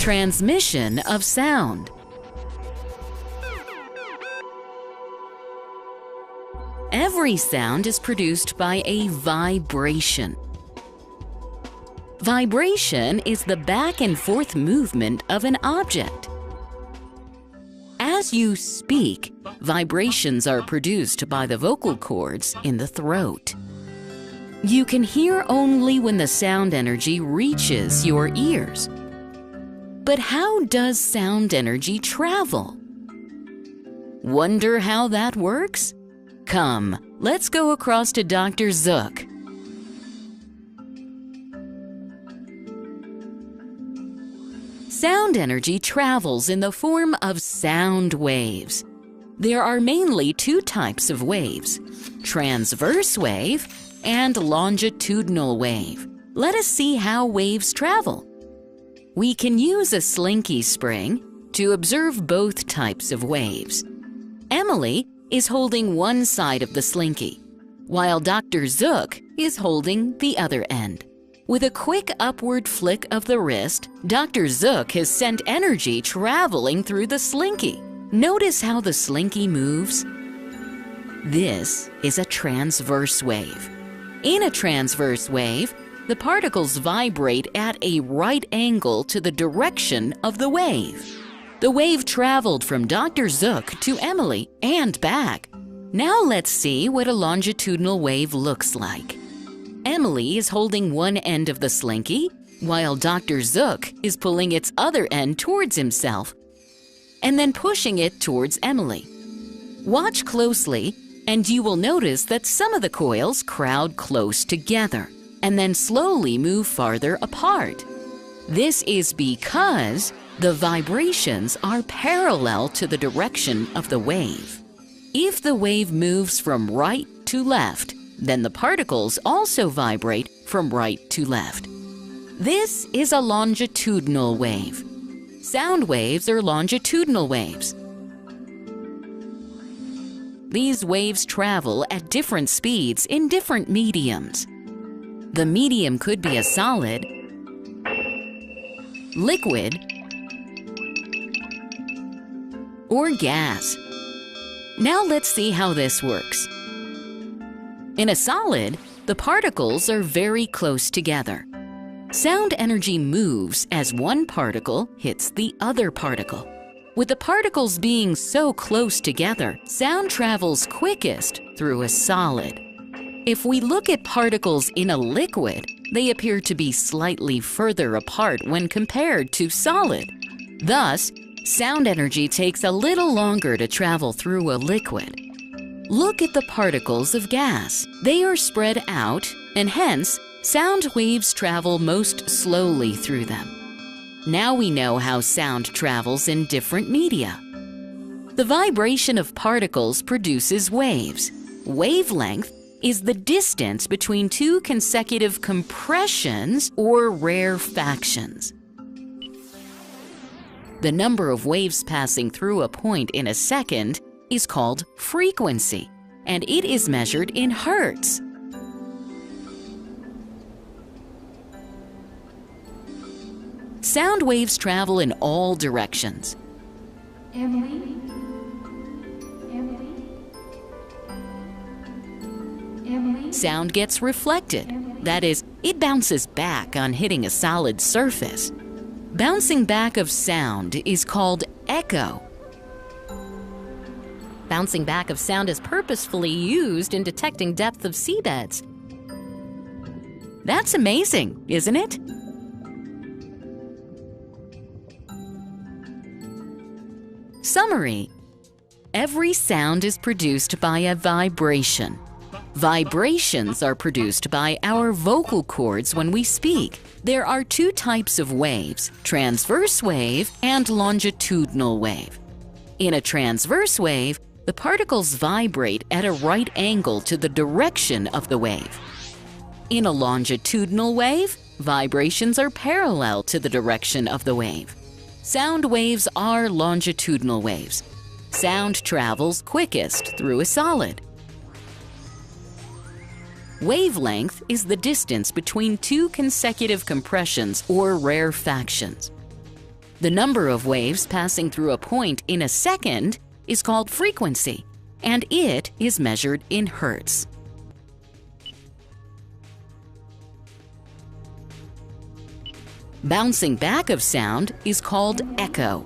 Transmission of sound. Every sound is produced by a vibration. Vibration is the back and forth movement of an object. As you speak, vibrations are produced by the vocal cords in the throat. You can hear only when the sound energy reaches your ears. But how does sound energy travel? Wonder how that works? Come, let's go across to Dr. Zook. Sound energy travels in the form of sound waves. There are mainly two types of waves, transverse wave and longitudinal wave. Let us see how waves travel. We can use a slinky spring to observe both types of waves. Emily is holding one side of the slinky, while Dr. Zook is holding the other end. With a quick upward flick of the wrist, Dr. Zook has sent energy traveling through the slinky. Notice how the slinky moves? This is a transverse wave. In a transverse wave, the particles vibrate at a right angle to the direction of the wave. The wave traveled from Dr. Zook to Emily and back. Now let's see what a longitudinal wave looks like. Emily is holding one end of the slinky, while Dr. Zook is pulling its other end towards himself and then pushing it towards Emily. Watch closely, and you will notice that some of the coils crowd close together and then slowly move farther apart. This is because the vibrations are parallel to the direction of the wave. If the wave moves from right to left, then the particles also vibrate from right to left. This is a longitudinal wave. Sound waves are longitudinal waves. These waves travel at different speeds in different mediums. The medium could be a solid, liquid, or gas. Now let's see how this works. In a solid, the particles are very close together. Sound energy moves as one particle hits the other particle. With the particles being so close together, sound travels quickest through a solid. If we look at particles in a liquid, they appear to be slightly further apart when compared to solid. Thus, sound energy takes a little longer to travel through a liquid. Look at the particles of gas. They are spread out, and hence, sound waves travel most slowly through them. Now we know how sound travels in different media. The vibration of particles produces waves. Wavelength is the distance between two consecutive compressions or rarefactions. The number of waves passing through a point in a second is called frequency, and it is measured in hertz. Sound waves travel in all directions. Emily? Sound gets reflected. That is, it bounces back on hitting a solid surface. Bouncing back of sound is called echo. Bouncing back of sound is purposefully used in detecting depth of seabeds. That's amazing, isn't it? Summary: every sound is produced by a vibration. Vibrations are produced by our vocal cords when we speak. There are two types of waves, transverse wave and longitudinal wave. In a transverse wave, the particles vibrate at a right angle to the direction of the wave. In a longitudinal wave, vibrations are parallel to the direction of the wave. Sound waves are longitudinal waves. Sound travels quickest through a solid. Wavelength is the distance between two consecutive compressions or rarefactions. The number of waves passing through a point in a second is called frequency, and it is measured in hertz. Bouncing back of sound is called echo.